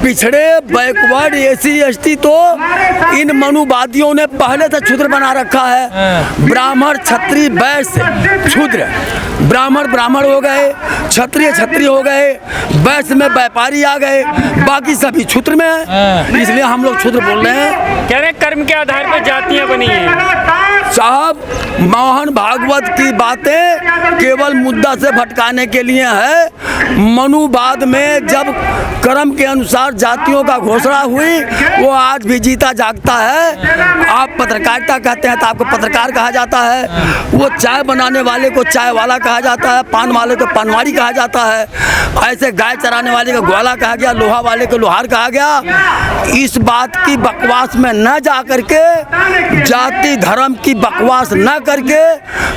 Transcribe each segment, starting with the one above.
पिछड़े backward AC ST तो इन मनुवादियों ने पहले से क्षुद्र बना रखा है। ब्राह्मण क्षत्रिय वैश्य क्षुद्र, ब्राह्मण हो गए, क्षत्रिय हो गए, वैश्य में व्यापारी आ गए, बाकी सभी क्षुद्र में है। इसलिए हम लोग क्षुद्र बोल रहे हैं। कह रहे हैं कर्म के आधार पर जातियां बनी हैं। साहब मोहन भागवत की बातें केवल मुद्दा से भटकाने के लिए है। मनुवाद में जब कर्म के अनुसार जातियों का घोषणा हुई, वो आज भी जीता जागता है। आप पत्रकारिता कहते हैं तो आपको पत्रकार कहा जाता है, वो चाय बनाने वाले को चाय वाला कहा जाता है, पान वाले को पानवाड़ी कहा जाता है, ऐसे गाय चराने वाले को ग्वाला कहा गया, लोहा वाले को लोहार कहा गया। इस बात की बकवास में न जा करके, जाति धर्म की बकवास न करके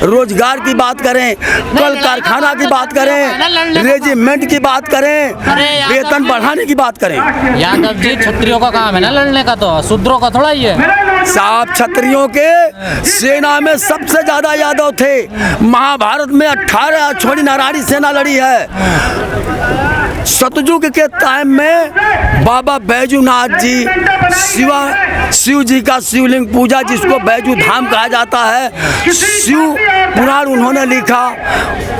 रोजगार की बात करें, कल कारखाना की बात करें, रेजिमेंट की बात करें, वेतन बढ़ाने की बात करें। यादव जी क्षत्रियों का काम है ना लड़ने का, तो शूद्रों का थोड़ा ही है साहब। क्षत्रियों के सेना में सबसे ज्यादा यादव थे। महाभारत में 18 छोड़ी नारायणी सेना लड़ी है। सतयुग के टाइम में बाबा बैजूनाथ जी, शिव जी का शिवलिंग पूजा जिसको बैजू धाम कहा जाता है, शिव पुराण उन्होंने लिखा।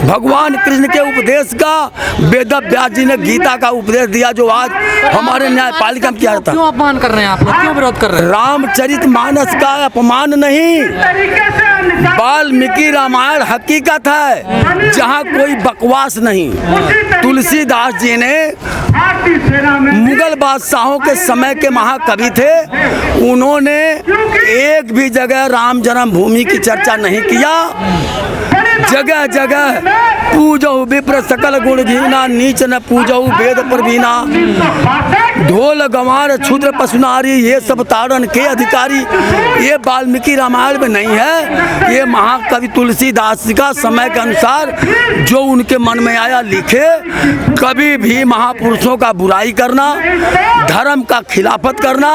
भगवान कृष्ण के उपदेश का वेद व्यास जी ने गीता का उपदेश दिया, जो आज हमारे न्यायपालिका में किया जाता है। क्यों अपमान कर रहे हैं आप लोग, क्यों विरोध कर रहे हैं? रामचरितमानस का अपमान नहीं, वाल्मीकि रामायण हकीकत है, जहाँ कोई बकवास नहीं। तुलसीदास जी ने मुगल बादशाहों के समय के महाकवि थे, उन्होंने एक भी जगह राम जन्मभूमि की चर्चा नहीं किया। जगह जगह पूजहु विप्र सकल गुण घीना, नीच न पूजहु वेद पर बीना। ढोल गंवार क्षुद्र पशुनारी, ये सब ताड़न के अधिकारी। ये वाल्मीकि रामायण में नहीं है, ये महाकवि तुलसीदास जी का समय के अनुसार जो उनके मन में आया लिखे। कभी भी महापुरुषों का बुराई करना, धर्म का खिलाफत करना,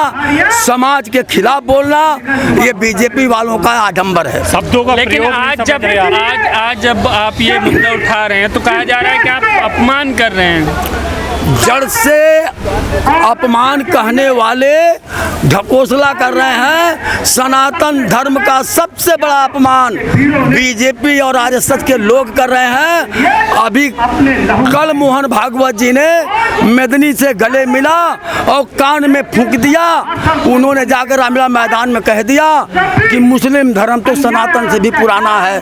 समाज के खिलाफ बोलना, ये बीजेपी वालों का आडंबर है। शब्दों का लेकिन आज जब आप ये मुद्दा उठा रहे हैं तो कहा जा रहा है कि आप अपमान कर रहे हैं। जड़ से अपमान कहने वाले ढकोसला कर रहे हैं। सनातन धर्म का सबसे बड़ा अपमान बीजेपी और आरएसएस के लोग कर रहे हैं। अभी कल मोहन भागवत जी ने मेदनी से गले मिला और कान में फूंक दिया। उन्होंने जाकर रामलीला मैदान में कह दिया कि मुस्लिम धर्म तो सनातन से भी पुराना है।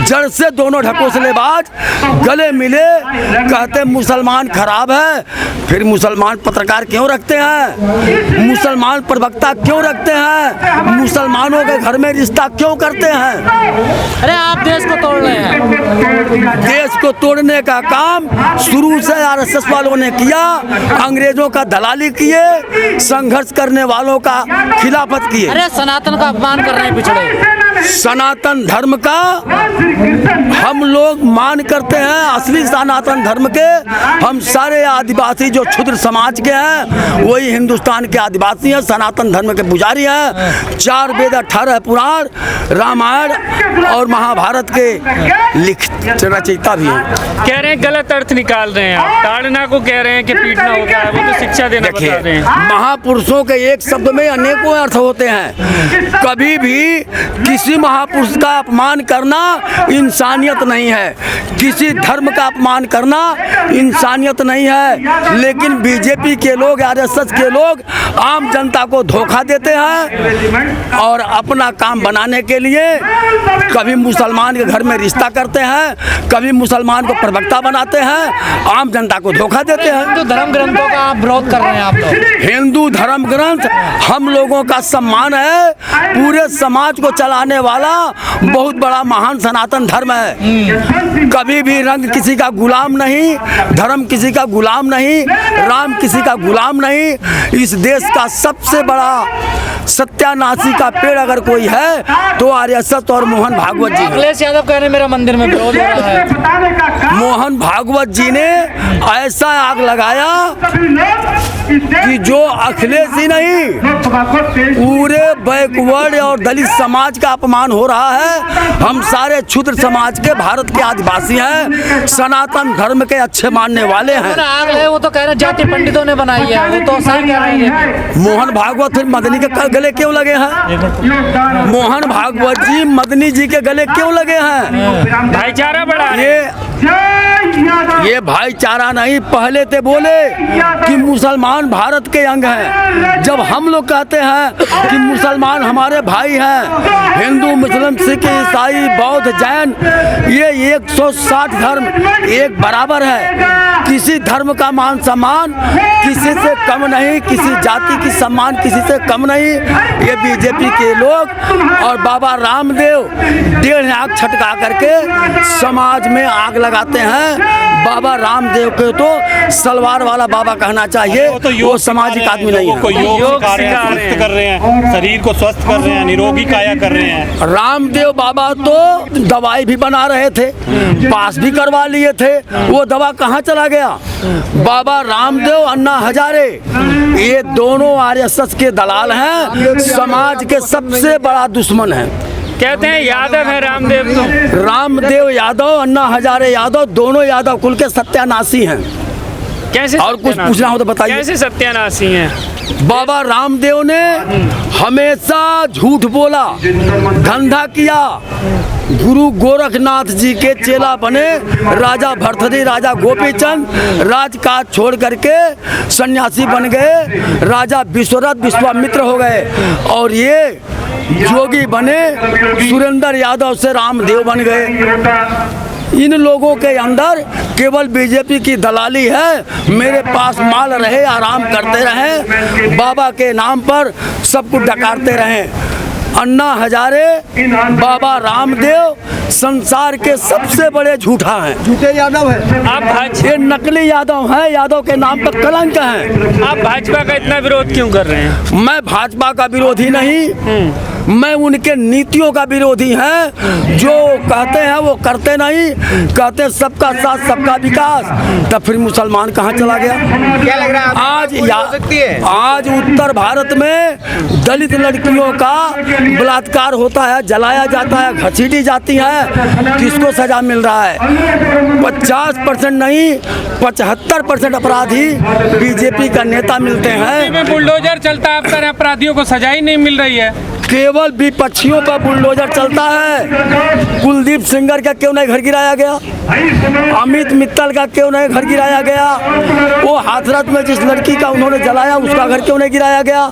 जड़ से दोनों ढकोसलेबाज गले मिले, कहते मुसलमान खराब है। फिर मुसलमान पत्रकार क्यों रखते हैं? मुसलमान प्रवक्ता क्यों रखते हैं? मुसलमानों के घर में रिश्ता क्यों करते हैं? अरे आप देश को तोड़ रहे हैं। देश को तोड़ने का काम शुरू से आरएसएस वालों ने किया। अंग्रेजों का दलाली किए, संघर्ष करने वालों का खिलाफत किए। अरे सनातन का अपमान कर रहे हैं पिछड़े। सनातन धर्म का हम लोग मान करते हैं, असली सनातन धर्म के। हम सारे आदिवासी जो क्षुद्र समाज के हैं, वही हिंदुस्तान के आदिवासी हैं, सनातन धर्म के पुजारी हैं। 4 वेद 18 पुराण, रामायण और महाभारत के रचयिता भी हैं। कह रहे हैं गलत अर्थ निकाल रहे हैं आप। ताड़ना को कह रहे हैं कि पीटना होगा, वो तो शिक्षा देना बता रहे हैं। महापुरुषों के एक शब्द में अनेकों अर्थ होते हैं। कभी भी किसी महापुरुष का अपमान करना इंसानियत नहीं है, किसी धर्म का अपमान करना इंसानियत नहीं है। लेकिन बीजेपी के लोग, आरएसएस के लोग आम जनता को धोखा देते हैं और अपना काम बनाने के लिए कभी मुसलमान के घर में रिश्ता करते हैं, कभी मुसलमान को प्रवक्ता बनाते हैं, आम जनता को धोखा देते हैं। हिंदू धर्म ग्रंथों का आप विरोध कर रहे हैं आप लोग। हिंदू धर्म ग्रंथ हम लोगों का सम्मान है। पूरे समाज को चलाने वाला बहुत बड़ा महान सनातन धर्म है। कभी भी रंग किसी का गुलाम नहीं, धर्म किसी का गुलाम नहीं, राम किसी का गुलाम नहीं। इस देश का सबसे बड़ा सत्यानाशी का पेड़ अगर कोई है तो आरएसएस और मोहन भागवत जी। अखिलेश यादव कह रहे हैं मेरा मंदिर में विरोध हो रहा है। मोहन भागवत जी ने ऐसा आग लगाया कि जो अखिलेश ही नहीं, पूरे बैकवर्ड और दलित समाज का अपमान हो रहा है। हम सारे क्षुद्र समाज के भारत के आदिवासी हैं, सनातन धर्म के अच्छे मानने वाले हैं। आग है वो तो कह रहे हैं जाति पंडितों ने बनाई है, वो तो सही कह रहे हैं। मोहन भागवत फिर मदनी के गले क्यों लगे हैं? मोहन भागवत जी मदनी जी के गले क्यों लगे हैं? भाईचारा बढ़ा रहे हैं। ये भाईचारा नहीं, पहले ते बोले कि मुसलमान भारत के अंग हैं। जब हम लोग कहते हैं कि मुसलमान हमारे भाई हैं, हिंदू मुस्लिम सिख ईसाई बौद्ध जैन ये 160 धर्म एक बराबर है। किसी धर्म का मान सम्मान किसी से कम नहीं, किसी जाति की सम्मान किसी से कम नहीं। ये बीजेपी के लोग और बाबा रामदेव 1.5 आँख छटका करके समाज में आग लगाते हैं। बाबा रामदेव को तो सलवार वाला बाबा कहना चाहिए, वो सामाजिक आदमी नहीं है। योग सिखा रहे हैं, स्वस्थ कर रहे हैं, शरीर को स्वस्थ कर रहे हैं, निरोगी काया कर रहे हैं। रामदेव बाबा तो दवाई भी बना रहे थे, पास भी करवा लिए थे, वो दवा कहाँ चला गया? बाबा रामदेव अन्ना हजारे ये दोनों आरएसएस के दलाल हैं, समाज के सबसे बड़ा दुश्मन है। कहते हैं यादव है रामदेव, तो रामदेव यादव अन्ना हजारे यादव दोनों यादव कुल के सत्यानाशी हैं। कैसे? और कुछ पूछना हो तो बताइए। कैसे सत्यानाशी हैं? बाबा रामदेव ने हमेशा झूठ बोला, धंधा किया। गुरु गोरखनाथ जी के चेला बने, राजा भरथरी राजा गोपीचंद राजकाज छोड़ करके सन्यासी बन गए, राजा विश्वरथ विश्वामित्र हो गए, और ये योगी बने, सुरेंद्र यादव से रामदेव बन गए। इन लोगों के अंदर केवल बीजेपी की दलाली है। मेरे पास माल रहे, आराम करते रहें, बाबा के नाम पर सब कुछ डकारते रहें। अन्ना हजारे बाबा रामदेव संसार के सबसे बड़े झूठा हैं, झूठे यादव हैं। आप ये नकली यादव हैं, यादव के नाम पर कलंक हैं। आप भाजपा का इतना विरोध क्यों कर रहे हैं? मैं भाजपा का विरोधी नहीं, मैं उनके नीतियों का विरोधी है। जो कहते हैं वो करते नहीं, कहते सबका साथ सबका विकास, तब फिर मुसलमान कहाँ चला गया? क्या लग रहा है आज उत्तर भारत में दलित लड़कियों का बलात्कार होता है, जलाया जाता है, घसीटी जाती है, किसको सजा मिल रहा है? 50% नहीं 75% अपराधी बीजेपी का नेता मिलते हैं। में बुलडोजर चलता है, आप कह रहे हैं अपराधियों को सजा ही नहीं मिल रही है। केवल विपक्षियों का बुलडोजर चलता है। कुलदीप सेंगर का क्यों नहीं घर गिराया गया? अमित मित्तल का क्यों नहीं घर गिराया गया? वो हाथरस में जिस लड़की का उन्होंने जलाया उसका घर क्यों नहीं गिराया गया?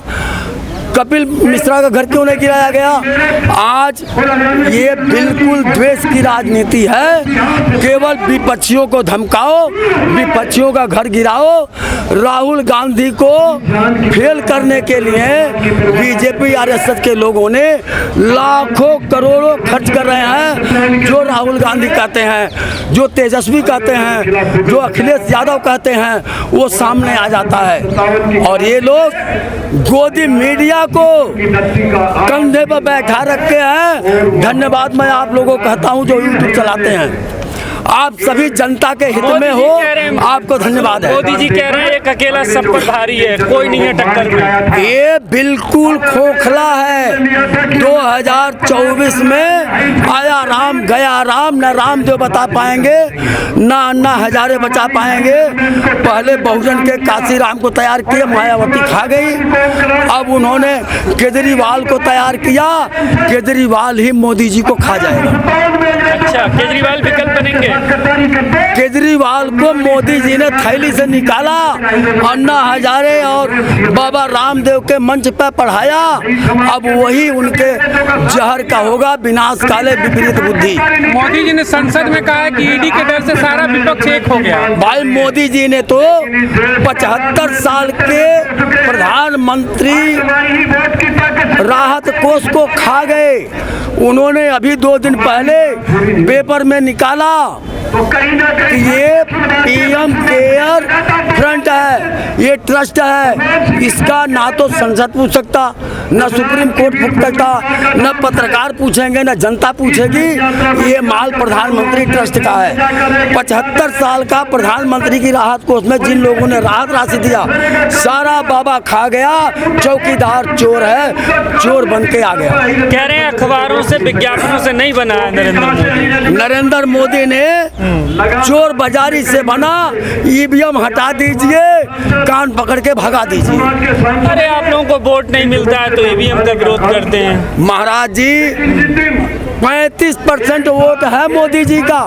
कपिल मिश्रा का घर क्यों नहीं गिराया गया? आज ये बिल्कुल द्वेष की राजनीति है। केवल विपक्षियों को धमकाओ, विपक्षियों का घर गिराओ। राहुल गांधी को फेल करने के लिए बीजेपी आरएसएस के लोगों ने लाखों करोड़ों खर्च कर रहे हैं। जो राहुल गांधी कहते हैं, जो तेजस्वी कहते हैं, जो अखिलेश यादव कहते हैं, वो सामने आ जाता है। और ये लोग गोदी मीडिया को कंधे पर बैठा रखे हैं। धन्यवाद मैं आप लोगों को कहता हूं जो यूट्यूब चलाते हैं। आप सभी जनता के हित में हो, आपको धन्यवाद है। मोदी जी कह रहे हैं एक अकेला सब पर भारी है, कोई नहीं है टक्कर में। ये बिल्कुल खोखला है। 2024 में आया राम गया राम, न रामदेव बता पाएंगे, न अन्ना हजारे बचा पाएंगे। पहले बहुजन के काशी राम को तैयार किए, मायावती खा गई। अब उन्होंने केजरीवाल को तैयार किया, केजरीवाल ही मोदी जी को खा जाएगा। अच्छा, केजरीवाल विकल्प बनेंगे? केजरीवाल को मोदी जी ने थैली से निकाला, अन्ना हजारे और बाबा रामदेव के मंच पर पढ़ाया। अब वही उनके जहर का होगा, विनाश काले विपरीत बुद्धि। मोदी जी ने संसद में कहा है कि ईडी के डर से सारा विपक्ष एक हो गया। भाई मोदी जी ने तो 75 साल के प्रधानमंत्री राहत कोष को खा गए। उन्होंने अभी 2 दिन पहले पेपर में निकाला कि ये पीएम केयर फ्रंट है, ये ट्रस्ट है। इसका ना तो संसद पूछ सकता, न सुप्रीम कोर्ट पूछ सकता, न पत्रकार पूछेंगे, न जनता पूछेगी। ये माल प्रधानमंत्री ट्रस्ट का है। 75 साल का प्रधानमंत्री की राहत कोष में जिन लोगों ने राहत राशि दिया, सारा बाबा खा गया, चौकीदार चोर है, चोर बन के आ गया। कह रहे हैं अखबारों से विज्ञापनों से नहीं बना है नरेंद्र मोदी। नरेंद्र मोदी ने चोर बाजारी से बना, ईवीएम हटा दीजिए, कान पकड़ के भगा दीजिए। अरे आप लोगों को वोट नहीं मिलता है तो ईवीएम का विरोध करते हैं। महाराज जी 35% वोट है मोदी जी का,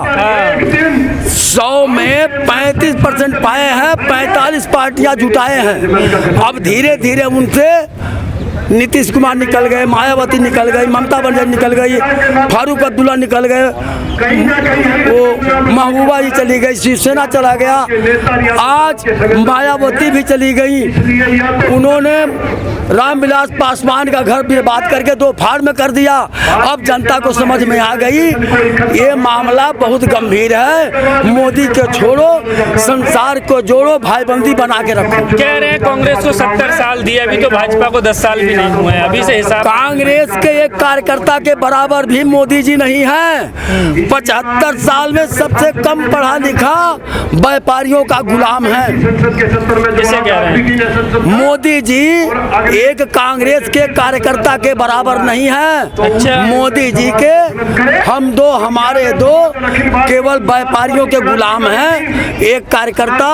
100 में 35% पाए हैं, 45 पार्टियां जुटाए हैं। अब धीरे धीरे उनसे नीतीश कुमार निकल गए, मायावती निकल गई, ममता बनर्जी निकल गई, फारूक अब्दुल्ला निकल गए, वो महबूबा जी चली गई, शिवसेना चला गया, आज मायावती भी चली गई। उन्होंने रामविलास पासवान का घर बर्बाद करके 2 फाड़ में कर दिया। अब जनता को समझ में आ गई ये मामला बहुत गंभीर है, मोदी को छोड़ो, संसार को जोड़ो, भाईबंदी बना के रखो। कह रहे हैं कांग्रेस को 70 साल दिए, अभी तो भाजपा को 10 साल भी नहीं हुए हैं, अभी से हिसाब। कांग्रेस के एक कार्यकर्ता के बराबर भी मोदी जी नहीं है। 75 साल में सबसे कम पढ़ा लिखा व्यापारियों का गुलाम है। किसे कह रहे हैं? मोदी जी एक कांग्रेस के कार्यकर्ता के बराबर नहीं है। अच्छा। मोदी जी के हम दो हमारे दो केवल व्यापारियों के गुलाम हैं। एक कार्यकर्ता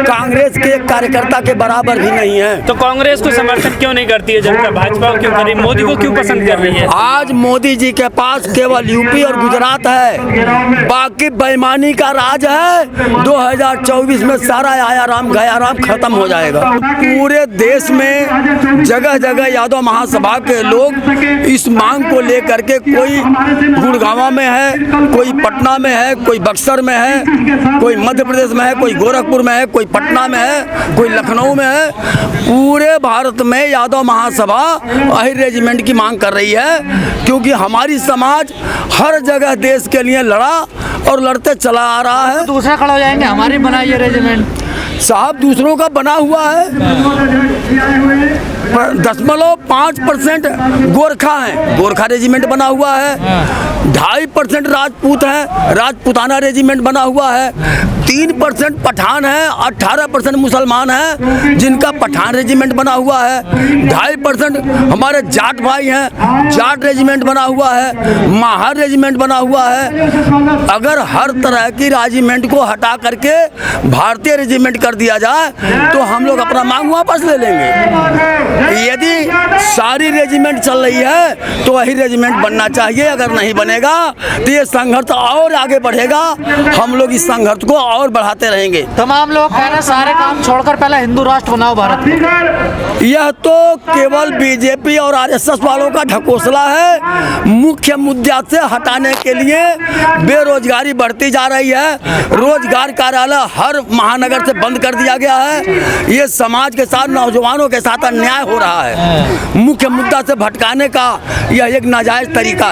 कांग्रेस के एक कार्यकर्ता के बराबर भी नहीं है। तो कांग्रेस को समर्थन क्यों नहीं करती है जनता? भाजपा को क्यों कर रही है? मोदी को क्यों पसंद कर रही है? आज मोदी जी के पास केवल यूपी और गुजरात है, बाकी बेईमानी का राज है। 2024 में सारा आया राम गया राम खत्म हो जाएगा। पूरे देश में जगह जगह यादव महासभा के लोग इस मांग को लेकर के, कोई गुड़गांव में है, कोई पटना में है, कोई बक्सर में है, कोई मध्य प्रदेश में है, कोई गोरखपुर में है, कोई पटना में है, कोई लखनऊ में है। पूरे भारत में यादव महासभा अहिर रेजिमेंट की मांग कर रही है, क्योंकि हमारी समाज हर जगह देश के लिए लड़ा और लड़ते चला आ रहा है। दूसरा खड़ा हो जाएंगे, हमारी बनाई है रेजिमेंट। साहब दूसरों का बना हुआ है, 0.5% गोरखा है, गोरखा रेजिमेंट बना हुआ है। 2.5% राजपूत है, राजपूताना रेजिमेंट बना हुआ है। 3% पठान है, 18% मुसलमान है जिनका पठान रेजिमेंट बना हुआ है। 2.5% हमारे जाट भाई हैं, जाट रेजिमेंट बना हुआ है, माहर रेजिमेंट बना हुआ है। अगर हर तरह की रेजिमेंट को हटा करके भारतीय रेजिमेंट कर दिया जाए तो हम लोग अपना मांग वापस ले लेंगे। यदि सारी रेजिमेंट चल रही है तो वही रेजिमेंट बनना चाहिए, अगर नहीं बनेगा तो ये संघर्ष और आगे बढ़ेगा। हम लोग इस संघर्ष को और बढ़ाते रहेंगे। तमाम लोग कह रहे हैं सारे काम छोड़कर पहले हिंदू राष्ट्र बनाओ भारत में। यह तो केवल बीजेपी और आरएसएस वालों का ढकोसला है। मुख्य मुद्दा से हटाने के लिए बेरोजगारी बढ़ती जा रही है, रोजगार कार्यालय हर महानगर से बंद कर दिया गया है। ये समाज के साथ, नौजवानों के साथ अन्याय हो रहा है। मुख्य मुद्दा से भटकाने का यह एक नाजायज तरीका है।